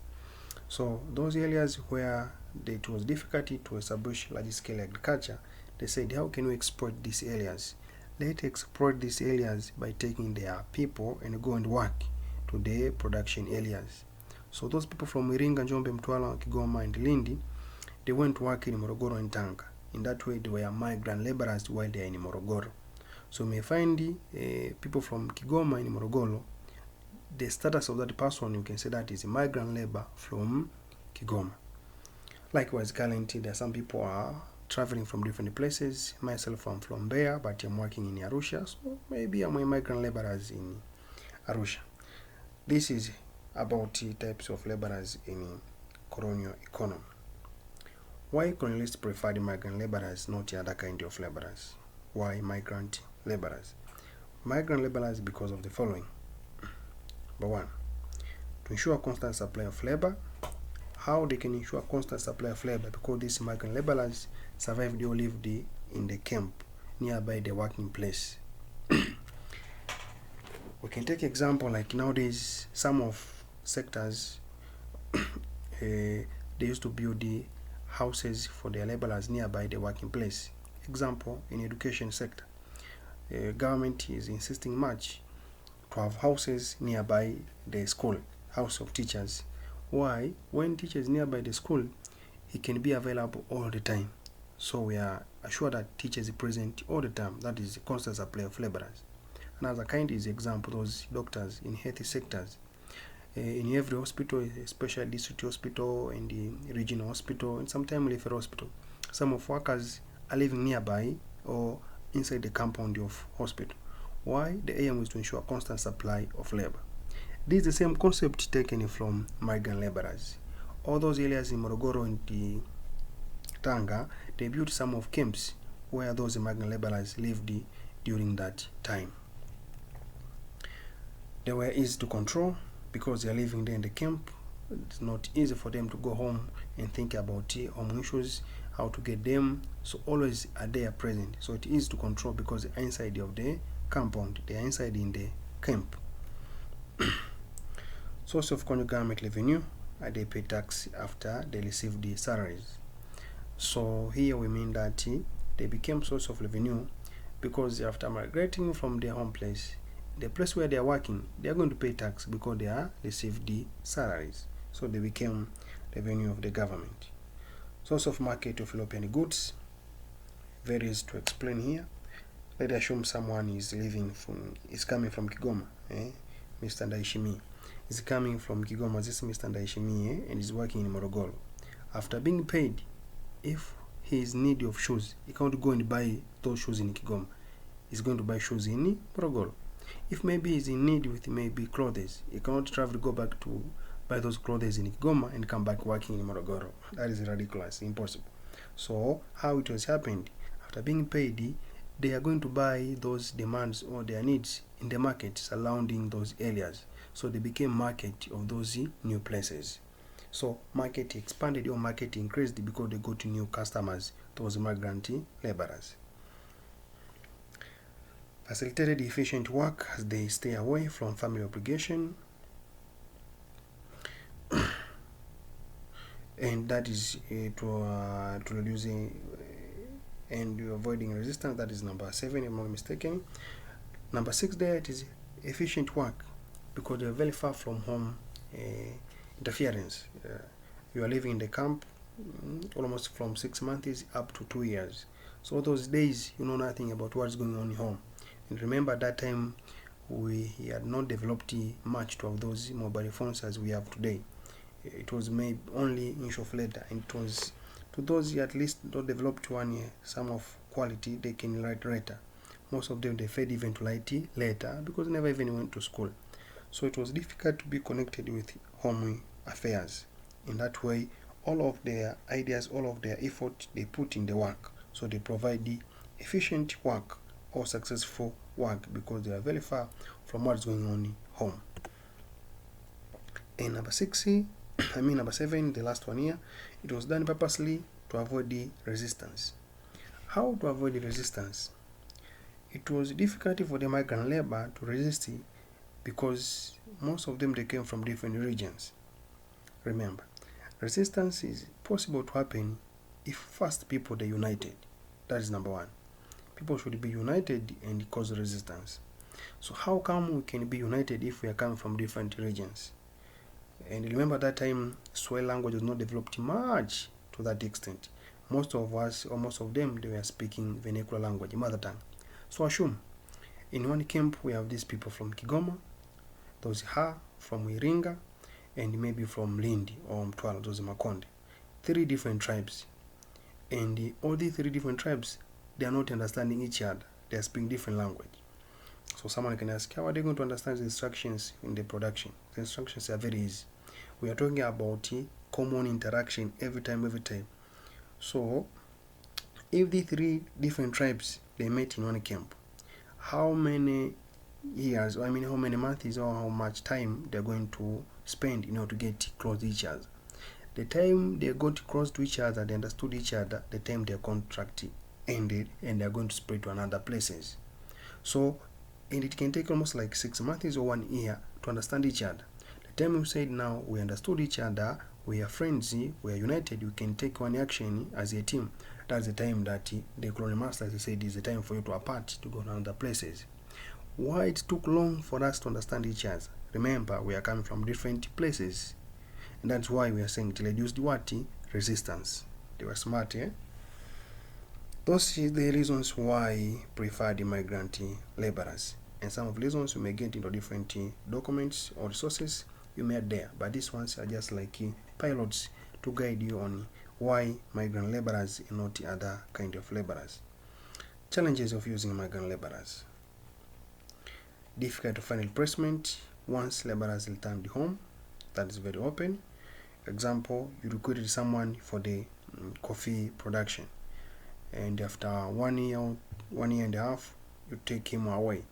So those areas where it was difficult to establish large-scale agriculture, they said, how can we exploit these areas? Let's exploit these areas by taking their people and go and work to the production areas. So those people from Iringa, Njombe, Mtwara, Kigoma, and Lindi, they went to work in Morogoro and Tanga. In that way, they were migrant laborers while they are in Morogoro. So you may find people from Kigoma in Morogoro, the status of that person, you can say that is a migrant labor from Kigoma. Likewise, currently, there are some people are traveling from different places. Myself, I'm from Mbeya, but I'm working in Arusha, so maybe I'm a migrant laborers in Arusha. This is about types of laborers in colonial economy. Why colonialists preferred migrant laborers, not the other kind of laborers? Why migrant laborers? Migrant laborers because of the following. Number one, to ensure constant supply of labor. How they can ensure constant supply of labor? Because these migrant laborers survived or lived in the camp nearby the working place. We can take example like nowadays, some of sectors they used to build the houses for their laborers nearby the working place. Example, in education sector, government is insisting much to have houses nearby the school, house of teachers. Why? When teachers nearby the school, it can be available all the time. So we are assured that teachers are present all the time. That is the constant supply of laborers. Another kind is example, those doctors in health sectors. In every hospital, especially district hospital and the regional hospital, and sometimes referral hospital, some of workers are living nearby or inside the compound of hospital. Why? The aim is to ensure constant supply of labor. This is the same concept taken from migrant laborers. All those areas in Morogoro and the Tanga, they built some of camps where those migrant laborers lived during that time. They were easy to control because they are living there in the camp. It's not easy for them to go home and think about home issues, how to get them. So always are there present. So it is to control because they are inside of the compound. They are inside in the camp. Source of colonial government revenue, they pay tax after they receive the salaries. So here we mean that they became source of revenue because after migrating from their home place, the place where they are working, they are going to pay tax because they are received the salaries. So they became revenue of the government. Source of market of European goods, very easy to explain here. Let's assume someone is coming from Kigoma, Mr. Ndaishimi is coming from Kigoma. This is Mr. Ndaishimi, and is working in Morogoro. After being paid, if he is in need of shoes, he can't go and buy those shoes in Kigoma. He's going to buy shoes in Morogoro. If maybe he's in need with maybe clothes, he cannot travel, go back to buy those clothes in Kigoma and come back working in Morogoro. That is ridiculous, impossible. So how it was happened, after being paid, they are going to buy those demands or their needs in the market surrounding those areas. So they became market of those new places. So market expanded or market increased because they got new customers, those migrant laborers. Facilitated efficient work as they stay away from family obligation. And that is to reducing and avoiding resistance. That is number 7, if I'm not mistaken. Number 6 there, it is efficient work because they are very far from home interference. You are living in the camp almost from 6 months up to 2 years. So those days you know nothing about what's going on at home. And remember, at that time we had not developed much to have those mobile phones as we have today. It was made only in of letter, and it was to those at least not developed one some of quality they can write letter. Most of them they failed even to write later because they never even went to school. So it was difficult to be connected with home affairs. In that way, all of their ideas, all of their effort, they put in the work. So they provide the efficient work or successful work because they are very far from what's going on home. And number 7, the last one here, it was done purposely to avoid the resistance. How to avoid the resistance? It was difficult for the migrant labor to resist it because most of them, they came from different regions. Remember, resistance is possible to happen if first people they united. That is number one. People should be united and cause resistance. So how come we can be united if we are coming from different regions? And remember that time Swahili language was not developed much to that extent. Most of us, or most of them, they were speaking vernacular language, mother tongue. So assume in one camp we have these people from Kigoma, those from Iringa, and maybe from Lindi or Mtwara, those Makonde. 3 different tribes. And all these 3 different tribes, they are not understanding each other. They are speaking different language. So someone can ask, how are they going to understand the instructions in the production? The instructions are very easy. We are talking about common interaction every time. So if the 3 different tribes, they met in one camp, how many years, how many months or how much time they're going to spend in order to get close to each other? The time they got close to each other, they understood each other, the time their contract ended, and they're going to spread to another places. So, and it can take almost like 6 months or 1 year to understand each other. The time we said now we understood each other, we are friends, we are united, we can take one action as a team. That's the time that the colonial masters said is the time for you to apart to go to other places. Why it took long for us to understand each other? Remember, we are coming from different places. And that's why we are saying it reduced what? Resistance. They were smart, eh? Those are the reasons why prefer the migrant laborers. And some of the reasons you may get into different documents or resources you may add there. But these ones are just like pilots to guide you on why migrant laborers and not other kind of laborers. Challenges of using migrant laborers. Difficult to find replacement once laborers returned home. That is very open. Example, you recruited someone for the coffee production, and after 1 year, 1.5 years, you take him away.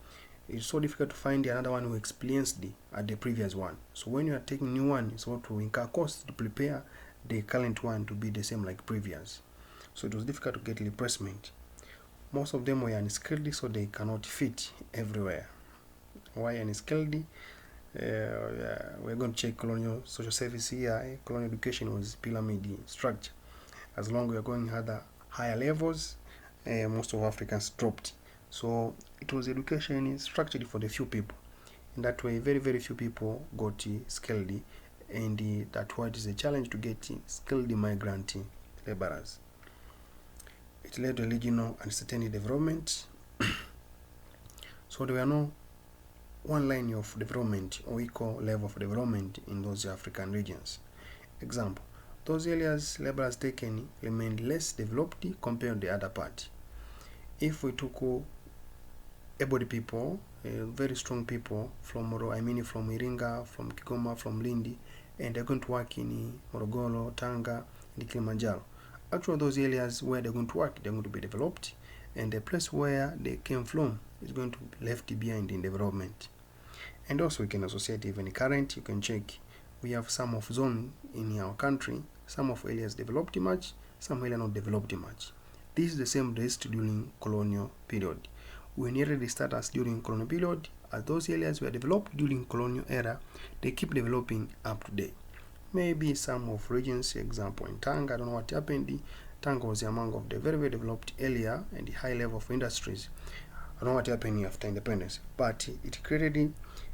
It's so difficult to find another one who experienced at the previous one. So when you are taking new one, it's about to incur costs to prepare the current one to be the same like previous. So it was difficult to get replacement. Most of them were unskilled, so they cannot fit everywhere. Why unskilled? We're going to check colonial social service here. Colonial education was pyramid structure. As long as we are going other higher levels, most of Africans dropped. So it was education structured for the few people. In that way, very few people got skilled, and that what is a challenge to get skilled migrant laborers. It led to regional and uncertainty development. So there were no one line of development or equal level of development in those African regions. Example, those areas laborers taken remained less developed compared to the other part. If we took able people, very strong people from Iringa, from Kigoma, from Lindi, and they're going to work in Morogoro, Tanga, and Kilimanjaro. Actually, those areas where they're going to work, they're going to be developed, and the place where they came from is going to be left behind in development. And also we can associate even current. You can check. We have some of zone in our country. Some of areas developed much, some areas not developed much. This is the same rest during colonial period. We needed the status during colonial period, as those areas were developed during colonial era, they keep developing up to date. Maybe some of regions, example in Tanga, I don't know what happened. Tanga was among of the very developed area and the high level of industries. I don't know what happened after independence, but it created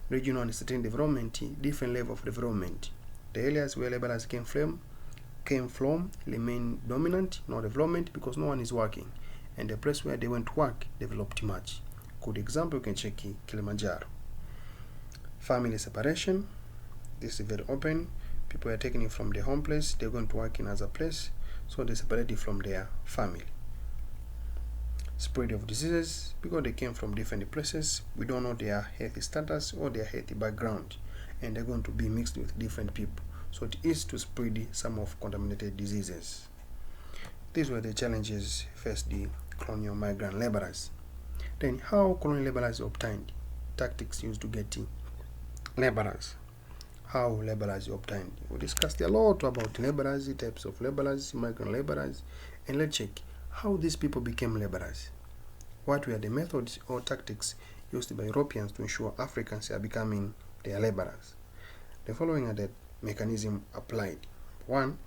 regional and certain development, different level of development. The areas where laborers came from remain dominant, no development because no one is working. And the place where they went to work developed much. Good example, you can check Kilimanjaro. Family separation. This is very open. People are taking it from their home place, they're going to work in another place, so they separated from their family. Spread of diseases, because they came from different places, we don't know their health status or their health background, and they're going to be mixed with different people. so it is to spread some of contaminated diseases. These were the challenges faced the colonial migrant laborers. Then, how colonial laborers obtained tactics used to get laborers. How laborers obtained. We discussed a lot about laborers, types of laborers, migrant laborers, and let's check how these people became laborers. What were the methods or tactics used by Europeans to ensure Africans are becoming their laborers? The following are the mechanism applied. 1.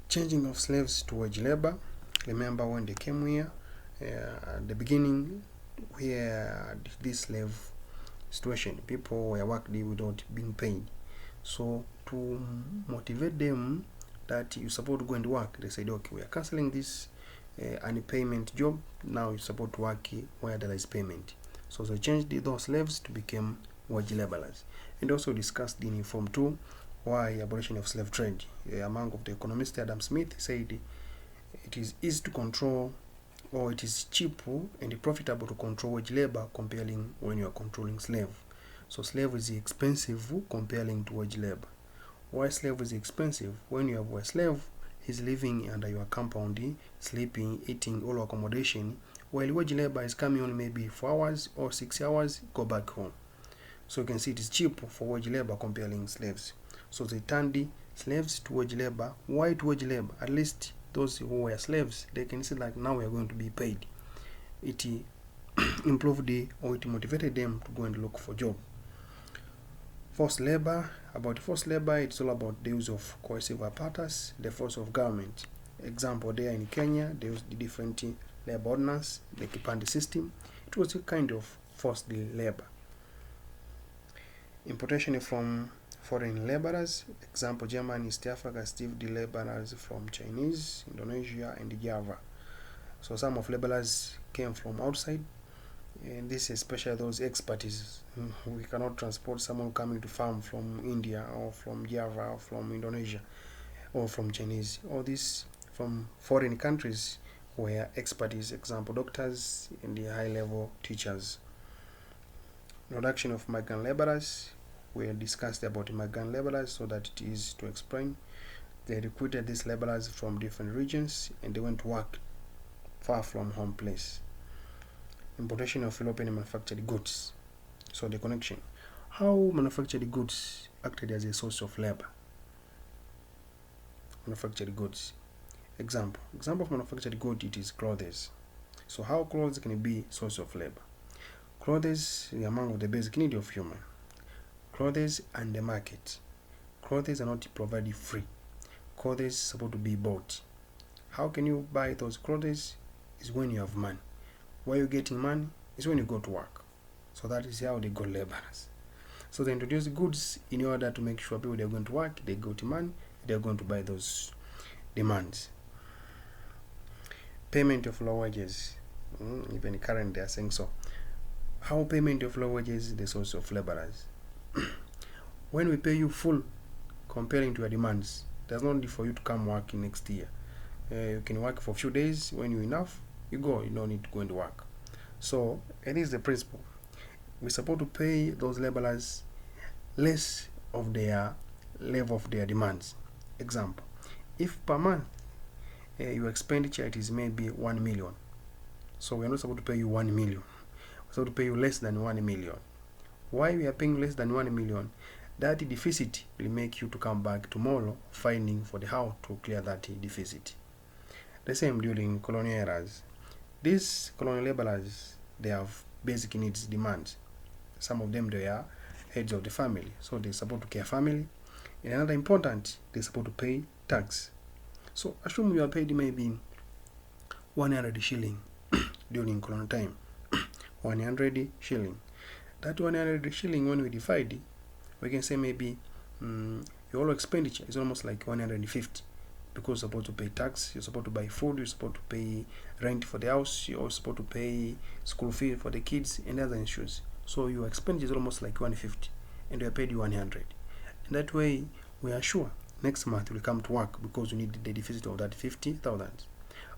Changing of slaves to wage labor. Remember when they came here, at the beginning, where this slave situation, people were working without being paid. So to motivate them that you're supposed to go and work, they said, okay, we are cancelling this unpayment job. Now you're supposed to work where there is payment. So they changed those slaves to become wage laborers. And also discussed in Form 2 why abolition of slave trade. Among of the economist Adam Smith said it is easy to control, or it is cheap and profitable to control wage labor comparing when you are controlling slave. So slave is expensive comparing to wage labor. Why slave is expensive? When you have a slave, he's living under your compound, sleeping, eating, all accommodation, while wage labor is coming on maybe 4 hours or 6 hours, go back home. So you can see it is cheap for wage labor comparing slaves. So they turned the slaves to wage labor. Why to wage labor? At least those who were slaves, they can see like now we are going to be paid. It improved it motivated them to go and look for job. Forced labor. About forced labor, it's all about the use of coercive apparatus, the force of government. Example, there in Kenya, they used the different labor ordinance, the Kipande system. It was a kind of forced labor. Importation from foreign laborers. Example, Germany, East Africa, received the laborers from Chinese, Indonesia, and Java. So some of laborers came from outside, and this is especially those expertise. We cannot transport someone coming to farm from India or from Java or from Indonesia or from Chinese, or this from foreign countries where expertise, example, doctors and the high-level teachers. Introduction of migrant laborers. We discussed about migrant laborers so that it is to explain. They recruited these laborers from different regions and they went to work far from home place. Importation of European manufactured goods. So the connection. How manufactured goods acted as a source of labor. Manufactured goods. Example of manufactured good, it is clothes. So how clothes can be source of labor? Clothes is among the basic need of human. Clothes and the market. Clothes are not provided free. Clothes is supposed to be bought. How can you buy those clothes? Is when you have money. Where you're getting money is when you go to work. So that is how they got laborers. So they introduce goods in order to make sure people, they're going to work, they go to money, they're going to buy those demands. Payment of low wages. Even current they are saying so. How payment of low wages is the source of laborers. When we pay you full comparing to your demands, there's no need for you to come work next year. You can work for a few days. When you're enough, you go. You don't need to go and work. So it is the principle. We're supposed to pay those laborers less of their level of their demands. Example, if per month your expenditure it is maybe 1 million, so we're not supposed to pay you 1 million. We're supposed to pay you less than 1 million. Why we are paying less than 1 million? That deficit will make you to come back tomorrow finding for the how to clear that deficit. The same during colonial eras. These colonial laborers, they have basic needs, demands. Some of them, they are heads of the family, so they're supposed to care family. And another important, they're supposed to pay tax. So assume you are paid maybe 100 shilling during colonial time. 100 shilling. That 100 shilling, when we divide, we can say maybe your expenditure is almost like 150, because you're supposed to pay tax, you're supposed to buy food, you're supposed to pay rent for the house, you're supposed to pay school fee for the kids and other issues. So your expenditure is almost like 150 and we are paid you 100. And that way we are sure next month we'll come to work because we need the deficit of that 50,000.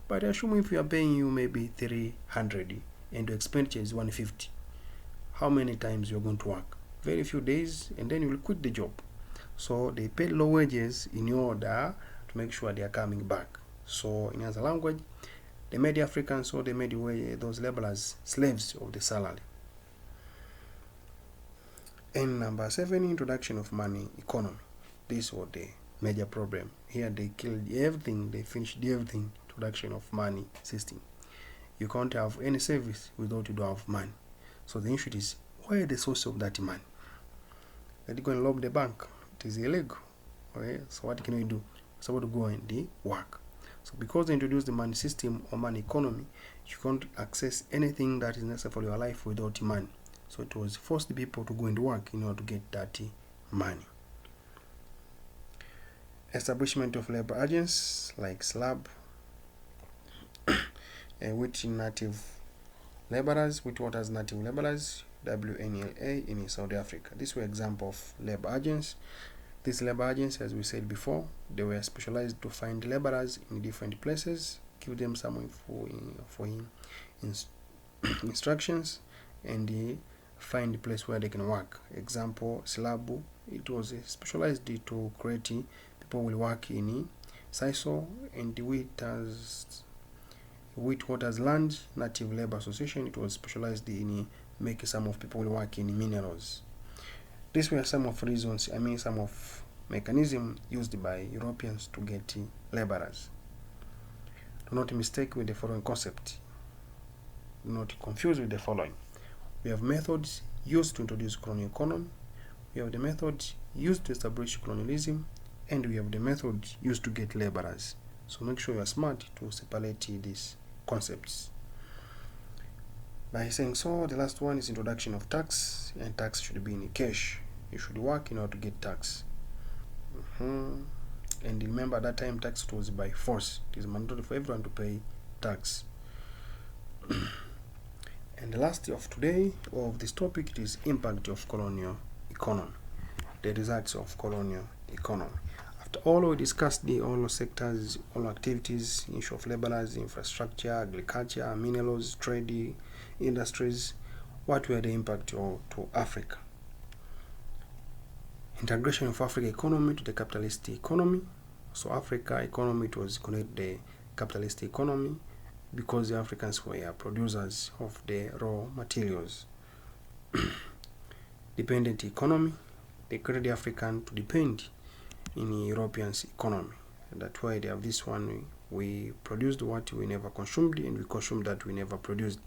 But assume if we are paying you maybe 300 and your expenditure is 150, how many times you're going to work? very few days, and then you will quit the job. So they pay low wages in order to make sure they are coming back. So in other language, they made the Africans, so they made those laborers slaves of the salary. And number 7, introduction of money economy. This was the major problem. Here they killed everything, they finished everything. Introduction of money system. You can't have any service without you don't have money. So the issue is, where is the source of that money? Are they going to rob the bank? It is illegal. Okay, so what can we do? We're supposed to go and work. So because they introduced the money system or money economy, you can't access anything that is necessary for your life without money. So it was forced the people to go and work in order to get that money. Establishment of labor agents like SLAB, with native laborers, with what as native laborers, WNLA in South Africa. These were examples of labor agents. These labor agents, as we said before, they were specialized to find laborers in different places, give them some instructions, and find the place where they can work. Example, SLAB, it was specialized to create people will work in Sisal, and Witwatersrand Native Labor Association, it was specialized in making some of people will work in minerals. These were some of reasons, some of mechanisms used by Europeans to get laborers. Do not mistake with the following concept. Do not confuse with the following. We have methods used to introduce colonial economy, we have the methods used to establish colonialism, and we have the methods used to get laborers. So make sure you are smart to separate these concepts. By saying so, the last one is introduction of tax, and tax should be in cash. You should work in order to get tax. And remember, at that time tax was by force. It is mandatory for everyone to pay tax. And the last of today of this topic, it is impact of colonial economy, the results of colonial economy. After all, we discussed all sectors, all activities, issue of laborers, infrastructure, agriculture, minerals, trade, industries. What were the impact to Africa? Integration of Africa economy to the capitalist economy. So Africa economy, it was connected to the capitalist economy because the Africans were producers of the raw materials. Dependent economy, they created the African to depend in Europeans' economy. And that's why they have this one, we produced what we never consumed, and we consumed that we never produced.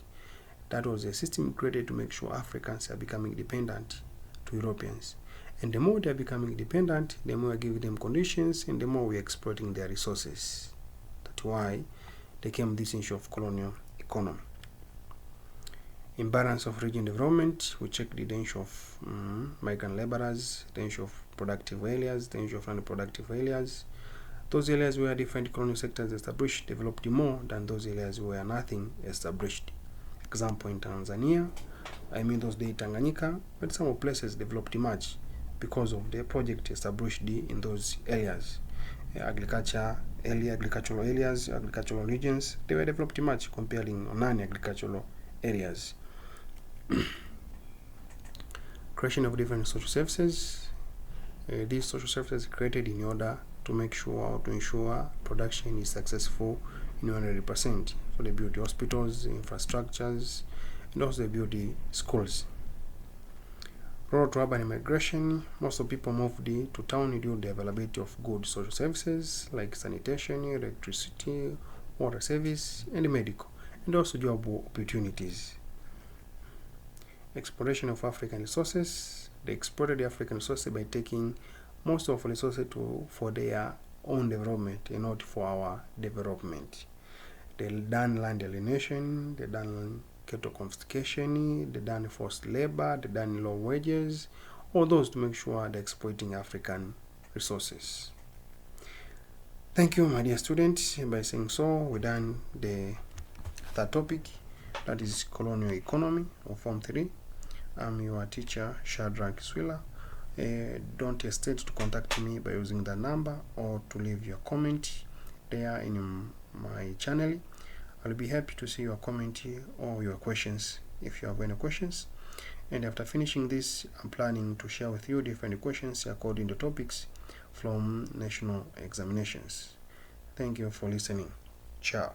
That was a system created to make sure Africans are becoming dependent to Europeans. And the more they are becoming dependent, the more we give them conditions, and the more we are exploiting their resources. That's why there came this issue of colonial economy. Imbalance of region development, we check the issue of migrant laborers, the issue of productive areas, the issue of non-productive areas. Those areas where different colonial sectors established developed more than those areas where nothing established. Example in Tanzania, those days Tanganyika, but some places developed much because of the project established in those areas. Agricultural areas, agricultural regions, they were developed much comparing non-agricultural areas. Creation of different social services. These social services created in order to make sure or to ensure production is successful in 100%. So they built hospitals, infrastructures, and also they built schools. Rural to urban immigration, most of people moved to town due to the availability of good social services like sanitation, electricity, water service, and medical, and also job opportunities. Exploration of African resources. They exploited the African resources by taking most of the resources for their own development and not for our development. They done land alienation, they done cattle confiscation, they done forced labor, they done low wages, all those to make sure they're exploiting African resources. Thank you, my dear students. By saying so, we're done the third topic, that is colonial economy of Form 3. I'm your teacher, Shadrach Swila. Don't hesitate to contact me by using the number or to leave your comment there in my channel. I'll be happy to see your comment or your questions if you have any questions. And after finishing this, I'm planning to share with you different questions according to topics from national examinations. Thank you for listening. Ciao.